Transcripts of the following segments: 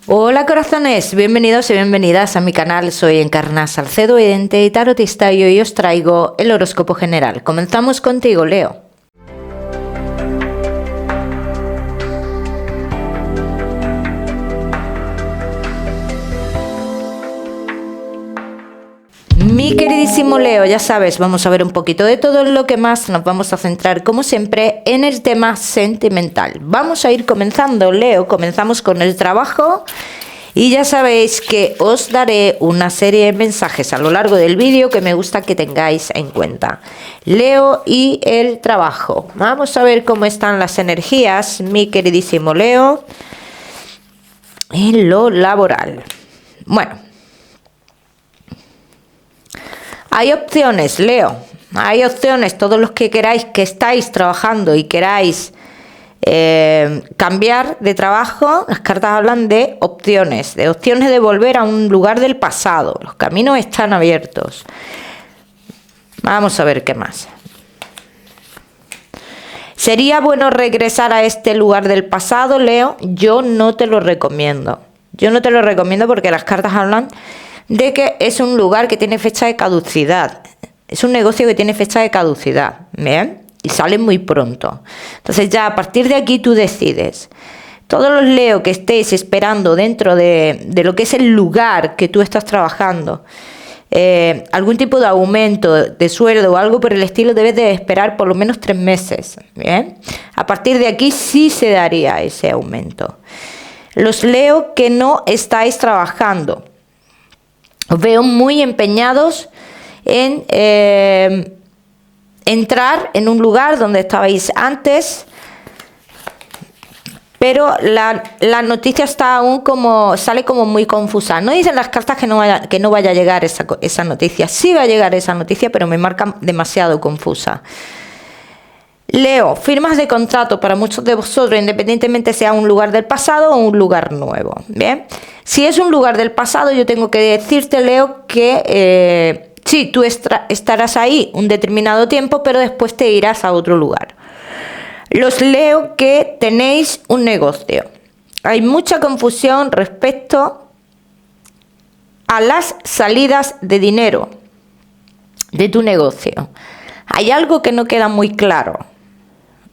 Hola corazones, bienvenidos y bienvenidas a mi canal. Soy Encarna Salcedo, vidente y tarotista, y hoy os traigo el horóscopo general. Comenzamos contigo, Leo. Mi queridísimo Leo, ya sabes, vamos a ver un poquito de todo lo que más. Nos vamos a centrar, como siempre, en el tema sentimental. Vamos a ir comenzando, Leo. Comenzamos con el trabajo. Y ya sabéis que os daré una serie de mensajes a lo largo del vídeo que me gusta que tengáis en cuenta. Leo y el trabajo. Vamos a ver cómo están las energías, mi queridísimo Leo, en lo laboral. Bueno. Hay opciones, Leo, hay opciones. Todos los que queráis, que estáis trabajando y queráis cambiar de trabajo, las cartas hablan de opciones de volver a un lugar del pasado. Los caminos están abiertos. Vamos a ver qué más. ¿Sería bueno regresar a este lugar del pasado, Leo? Yo no te lo recomiendo. Yo no te lo recomiendo porque las cartas hablan de que es un lugar que tiene fecha de caducidad. Es un negocio que tiene fecha de caducidad, ¿bien? Y sale muy pronto. Entonces ya a partir de aquí tú decides. Todos los Leo que estéis esperando dentro de lo que es el lugar que tú estás trabajando, algún tipo de aumento de sueldo o algo por el estilo, debes de esperar por lo menos 3 meses, ¿bien? A partir de aquí sí se daría ese aumento. Los Leo que no estáis trabajando, os veo muy empeñados en entrar en un lugar donde estabais antes, pero la noticia está aún sale como muy confusa. No dicen las cartas que no vaya a llegar esa noticia. Sí va a llegar esa noticia, pero me marca demasiado confusa. Leo, firmas de contrato para muchos de vosotros, independientemente sea un lugar del pasado o un lugar nuevo. Bien, si es un lugar del pasado, yo tengo que decirte, Leo, que sí, tú estarás ahí un determinado tiempo, pero después te irás a otro lugar. Los Leo que tenéis un negocio, hay mucha confusión respecto a las salidas de dinero de tu negocio. Hay algo que no queda muy claro.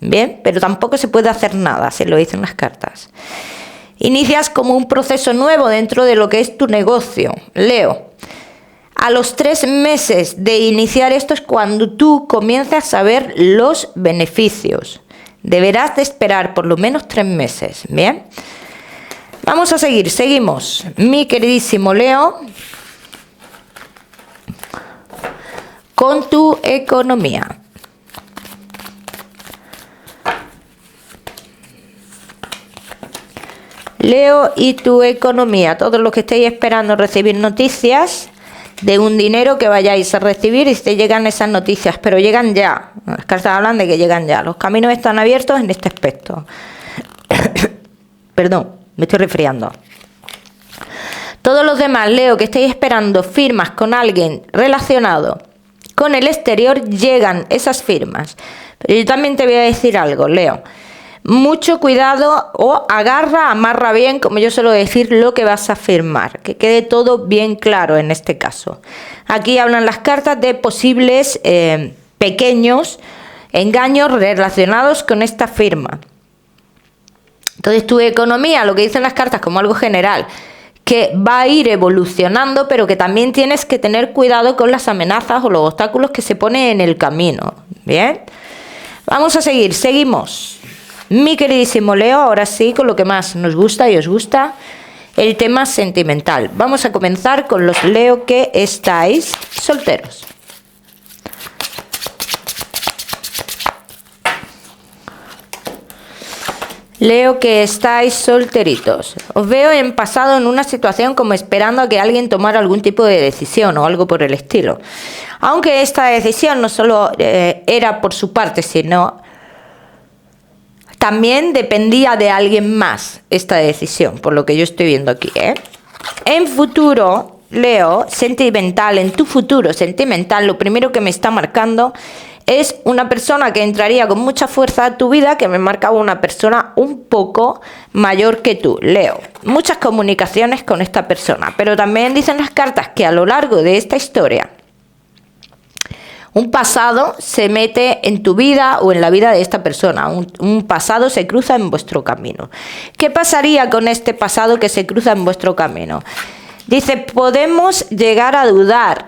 Bien, pero tampoco se puede hacer nada, se lo dicen las cartas. Inicias como un proceso nuevo dentro de lo que es tu negocio, Leo. A los 3 meses de iniciar esto es cuando tú comienzas a ver los beneficios. Deberás de esperar por lo menos 3 meses, ¿bien? Vamos a seguimos. Mi queridísimo Leo, con tu economía. Leo y tu economía. Todos los que estéis esperando recibir noticias de un dinero que vayáis a recibir, y te llegan esas noticias, pero llegan ya. Las cartas hablan de que llegan ya. Los caminos están abiertos en este aspecto. Perdón, me estoy resfriando. Todos los demás, Leo, que estéis esperando firmas con alguien relacionado con el exterior, llegan esas firmas. Pero yo también te voy a decir algo, Leo. Mucho cuidado, o amarra bien, como yo suelo decir, lo que vas a firmar. Que quede todo bien claro en este caso. Aquí hablan las cartas de posibles pequeños engaños relacionados con esta firma. Entonces tu economía, lo que dicen las cartas como algo general, que va a ir evolucionando, pero que también tienes que tener cuidado con las amenazas o los obstáculos que se ponen en el camino. Bien, vamos a seguimos. Mi queridísimo Leo, ahora sí, con lo que más nos gusta y os gusta, el tema sentimental. Vamos a comenzar con los Leo que estáis solteros. Leo que estáis solteritos. Os veo en pasado en una situación como esperando a que alguien tomara algún tipo de decisión o algo por el estilo. Aunque esta decisión no solo era por su parte, sino también dependía de alguien más esta decisión, por lo que yo estoy viendo aquí, ¿eh? En futuro, Leo, sentimental, en tu futuro sentimental, lo primero que me está marcando es una persona que entraría con mucha fuerza a tu vida, que me marca una persona un poco mayor que tú, Leo. Muchas comunicaciones con esta persona, pero también dicen las cartas que a lo largo de esta historia un pasado se mete en tu vida o en la vida de esta persona. Un pasado se cruza en vuestro camino. ¿Qué pasaría con este pasado que se cruza en vuestro camino? Dice, podemos llegar a dudar.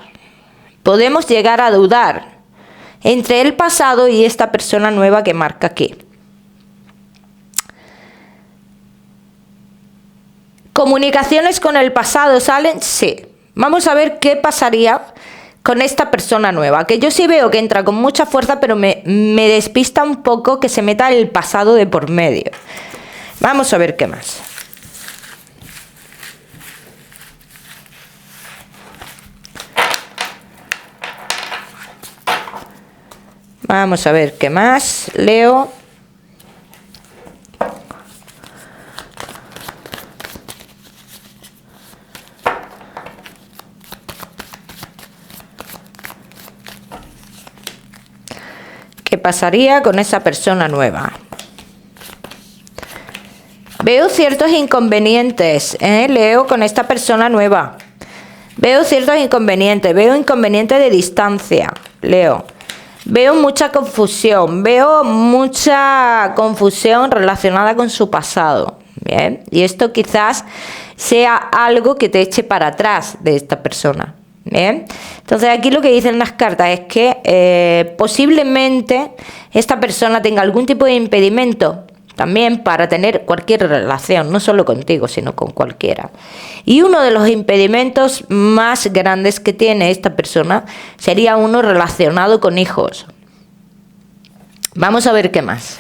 Podemos llegar a dudar entre el pasado y esta persona nueva que marca aquí. ¿Comunicaciones con el pasado salen? Sí. Vamos a ver qué pasaría con esta persona nueva, que yo sí veo que entra con mucha fuerza, pero me despista un poco que se meta el pasado de por medio. Vamos a ver qué más. Vamos a ver qué más, Leo. ¿Qué pasaría con esa persona nueva? Veo ciertos inconvenientes, Leo, con esta persona nueva. Veo ciertos inconvenientes. Veo inconvenientes de distancia, Leo. Veo mucha confusión. Veo mucha confusión relacionada con su pasado. Bien. Y esto quizás sea algo que te eche para atrás de esta persona. Bien, entonces aquí lo que dicen las cartas es que posiblemente esta persona tenga algún tipo de impedimento también para tener cualquier relación, no solo contigo, sino con cualquiera. Y uno de los impedimentos más grandes que tiene esta persona sería uno relacionado con hijos. Vamos a ver qué más.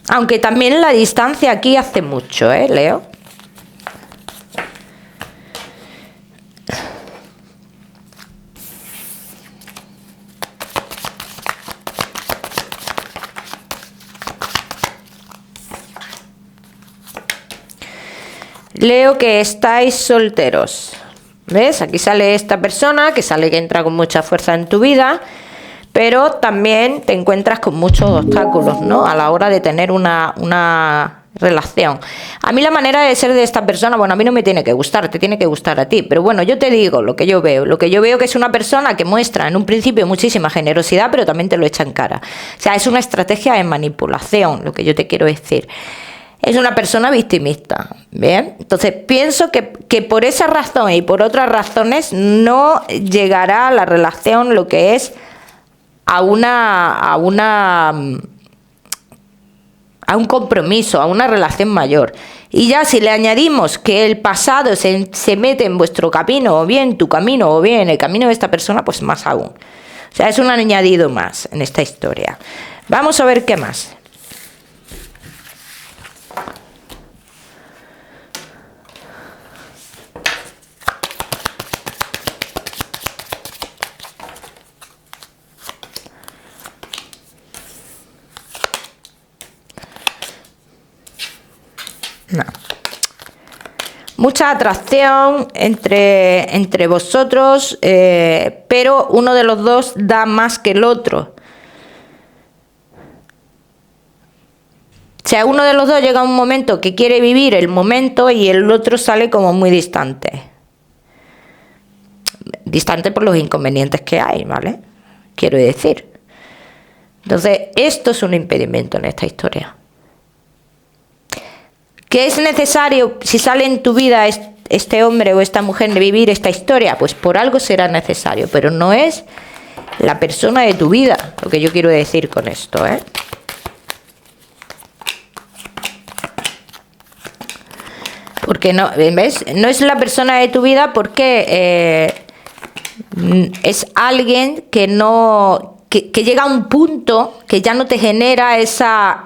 Aunque también la distancia aquí hace mucho, Leo. Leo que estáis solteros. ¿Ves? Aquí sale esta persona que sale que entra con mucha fuerza en tu vida, pero también te encuentras con muchos obstáculos, ¿no? A la hora de tener una relación. A mí la manera de ser de esta persona, bueno, a mí no me tiene que gustar, te tiene que gustar a ti, pero bueno, yo te digo lo que yo veo. Lo que yo veo que es una persona que muestra en un principio muchísima generosidad, pero también te lo echa en cara. O sea, es una estrategia de manipulación, lo que yo te quiero decir. Es una persona victimista, ¿bien? Entonces pienso que por esa razón y por otras razones no llegará a la relación lo que es a un compromiso, a una relación mayor. Y ya si le añadimos que el pasado se mete en vuestro camino, o bien tu camino, o bien el camino de esta persona, pues más aún. O sea, es un añadido más en esta historia. Vamos a ver qué más. No. Mucha atracción entre vosotros, pero uno de los dos da más que el otro. O sea, uno de los dos llega a un momento que quiere vivir el momento y el otro sale como muy distante. Distante por los inconvenientes que hay, ¿vale? Quiero decir. Entonces, esto es un impedimento en esta historia. ¿Qué es necesario si sale en tu vida este hombre o esta mujer de vivir esta historia? Pues por algo será necesario, pero no es la persona de tu vida, lo que yo quiero decir con esto, Porque no, ¿ves? No es la persona de tu vida porque es alguien que no que llega a un punto que ya no te genera esa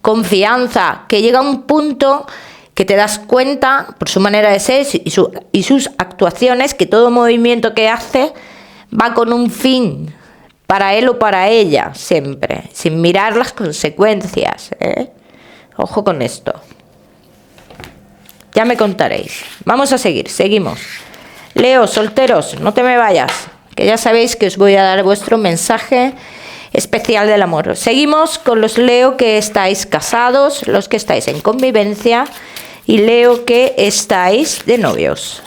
confianza, que llega a un punto que te das cuenta por su manera de ser y sus actuaciones que todo movimiento que hace va con un fin para él o para ella siempre, sin mirar las consecuencias, Ojo con esto. Ya me contaréis. Vamos a seguimos. Leo, solteros, no te me vayas. que ya sabéis que os voy a dar vuestro mensaje especial del amor. Seguimos con los Leo que estáis casados, los que estáis en convivencia y Leo que estáis de novios.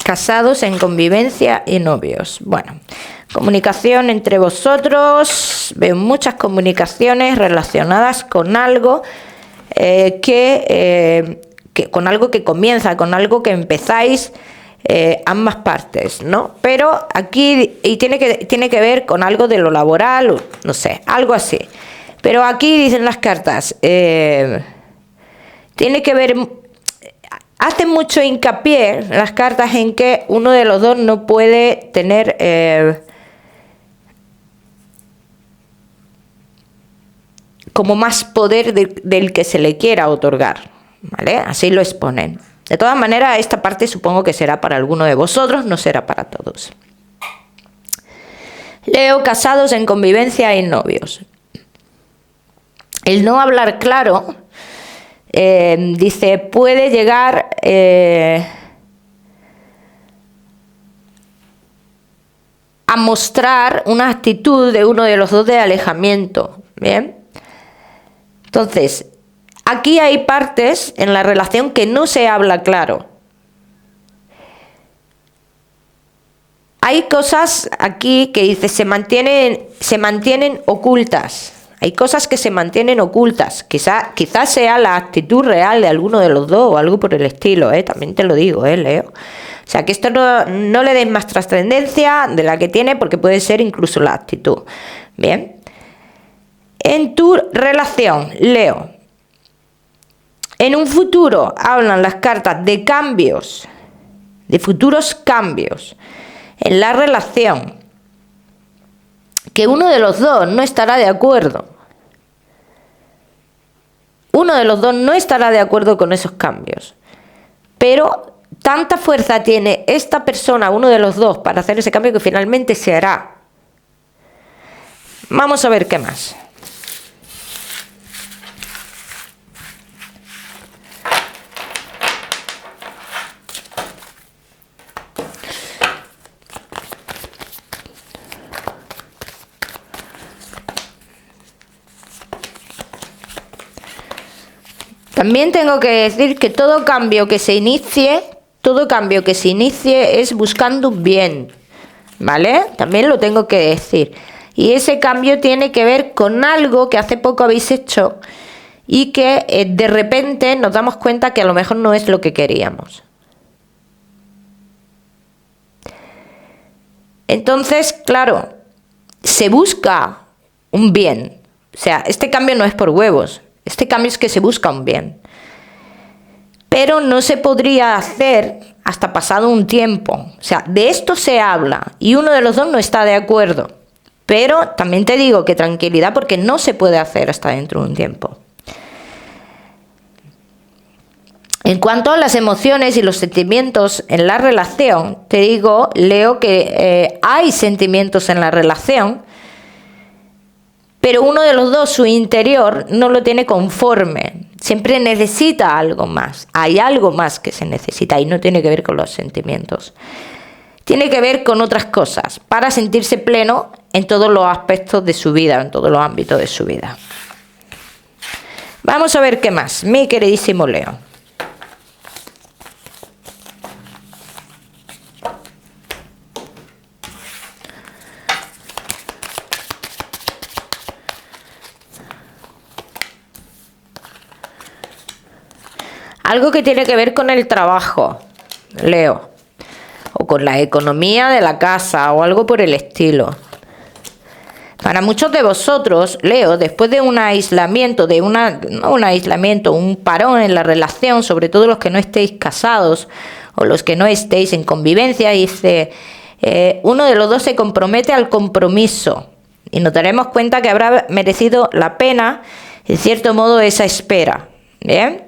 Casados en convivencia y novios. Bueno, comunicación entre vosotros. Veo muchas comunicaciones relacionadas con algo con algo que comienza, con algo que empezáis ambas partes, ¿no? Pero aquí y tiene que ver con algo de lo laboral, no sé, algo así. Pero aquí dicen las cartas, tiene que ver. Hacen mucho hincapié las cartas en que uno de los dos no puede tener como más poder del que se le quiera otorgar, ¿vale? Así lo exponen. De todas maneras, esta parte supongo que será para alguno de vosotros, no será para todos. Leo, casados en convivencia y novios. El no hablar claro, dice, puede llegar a mostrar una actitud de uno de los dos de alejamiento, ¿bien? Entonces, aquí hay partes en la relación que no se habla claro. Hay cosas aquí que dice se mantienen ocultas. Hay cosas que se mantienen ocultas. Quizás sea la actitud real de alguno de los dos o algo por el estilo, también te lo digo, Leo. O sea, que esto no le des más trascendencia de la que tiene porque puede ser incluso la actitud. Bien. En tu relación, Leo, en un futuro hablan las cartas de cambios, de futuros cambios en la relación, que uno de los dos no estará de acuerdo. Uno de los dos no estará de acuerdo con esos cambios. Pero tanta fuerza tiene esta persona, uno de los dos, para hacer ese cambio que finalmente se hará. Vamos a ver qué más. También tengo que decir que todo cambio que se inicie es buscando un bien, ¿vale? También lo tengo que decir. Y ese cambio tiene que ver con algo que hace poco habéis hecho y que de repente nos damos cuenta que a lo mejor no es lo que queríamos. Entonces, claro, se busca un bien. O sea, este cambio no es por huevos. Este cambio es que se busca un bien. Pero no se podría hacer hasta pasado un tiempo. O sea, de esto se habla y uno de los dos no está de acuerdo. Pero también te digo que tranquilidad porque no se puede hacer hasta dentro de un tiempo. En cuanto a las emociones y los sentimientos en la relación, te digo, Leo, que hay sentimientos en la relación, pero uno de los dos, su interior, no lo tiene conforme. Siempre necesita algo más. Hay algo más que se necesita y no tiene que ver con los sentimientos. Tiene que ver con otras cosas para sentirse pleno en todos los aspectos de su vida, en todos los ámbitos de su vida. Vamos a ver qué más, mi queridísimo Leo. Algo que tiene que ver con el trabajo, Leo, o con la economía de la casa o algo por el estilo. Para muchos de vosotros, Leo, después de un aislamiento, un parón en la relación, sobre todo los que no estéis casados o los que no estéis en convivencia, dice, uno de los dos se compromete al compromiso y nos daremos cuenta que habrá merecido la pena, en cierto modo, esa espera. ¿Bien?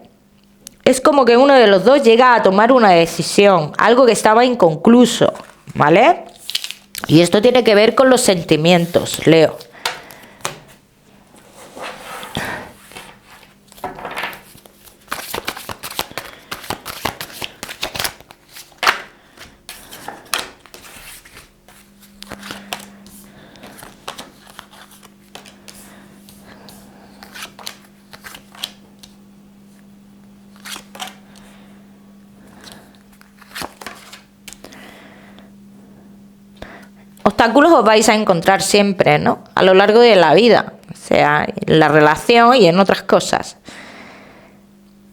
Es como que uno de los dos llega a tomar una decisión, algo que estaba inconcluso, ¿vale? Y esto tiene que ver con los sentimientos, Leo. obstáculos os vais a encontrar siempre, ¿no? A lo largo de la vida, o sea, en la relación y en otras cosas.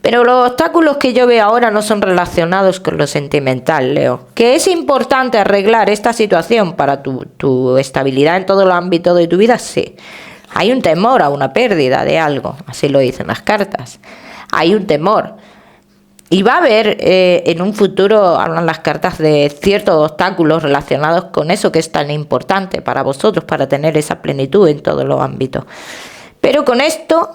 Pero los obstáculos que yo veo ahora no son relacionados con lo sentimental, Leo. ¿Que es importante arreglar esta situación para tu estabilidad en todo el ámbito de tu vida? Sí. Hay un temor a una pérdida de algo, así lo dicen las cartas. Hay un temor. Y va a haber en un futuro, hablan las cartas, de ciertos obstáculos relacionados con eso que es tan importante para vosotros, para tener esa plenitud en todos los ámbitos. Pero con esto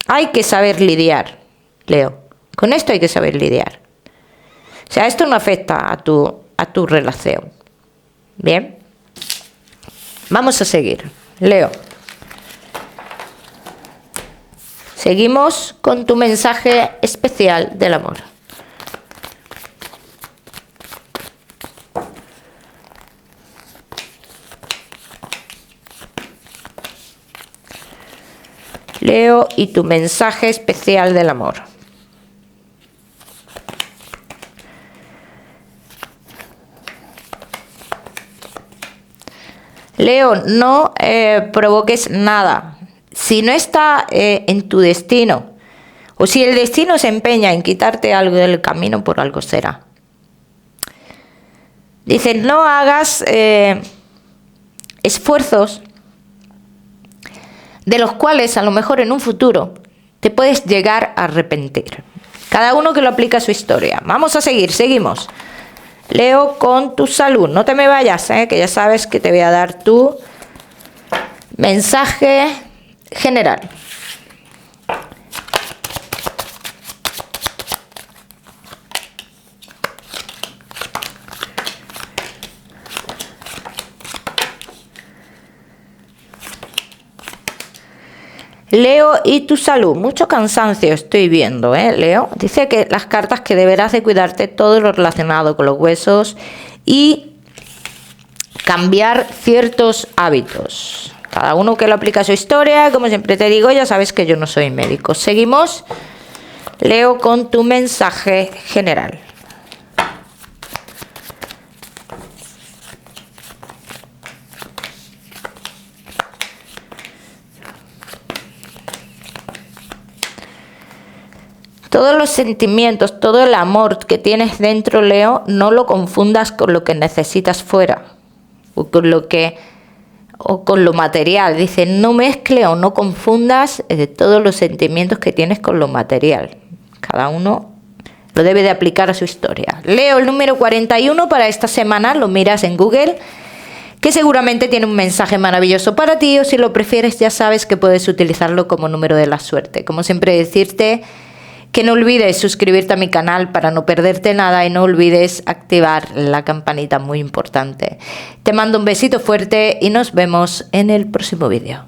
hay que saber lidiar, Leo. Con esto hay que saber lidiar. O sea, esto no afecta a tu relación. Bien. Vamos a seguir. Leo. Seguimos con tu mensaje especial del amor. Leo, y tu mensaje especial del amor. Leo, no provoques nada. Si no está en tu destino, o si el destino se empeña en quitarte algo del camino, por algo será. Dice, no hagas esfuerzos de los cuales a lo mejor en un futuro te puedes llegar a arrepentir. Cada uno que lo aplica a su historia. Vamos a seguir, seguimos. Leo, con tu salud. No te me vayas, que ya sabes que te voy a dar tu mensaje general. Leo, y tu salud. Mucho cansancio estoy viendo, Leo. Dice que las cartas que deberás de cuidarte todo lo relacionado con los huesos y cambiar ciertos hábitos. Cada uno que lo aplica a su historia, como siempre te digo, ya sabes que yo no soy médico. Seguimos, Leo, con tu mensaje general. Todos los sentimientos, todo el amor que tienes dentro, Leo, no lo confundas con lo que necesitas fuera o con lo material. Dice, no mezcle o no confundas todos los sentimientos que tienes con lo material. Cada uno lo debe de aplicar a su historia. Leo, el número 41 para esta semana, lo miras en Google, que seguramente tiene un mensaje maravilloso para ti, o si lo prefieres ya sabes que puedes utilizarlo como número de la suerte. Como siempre decirte que no olvides suscribirte a mi canal para no perderte nada y no olvides activar la campanita, muy importante. Te mando un besito fuerte y nos vemos en el próximo vídeo.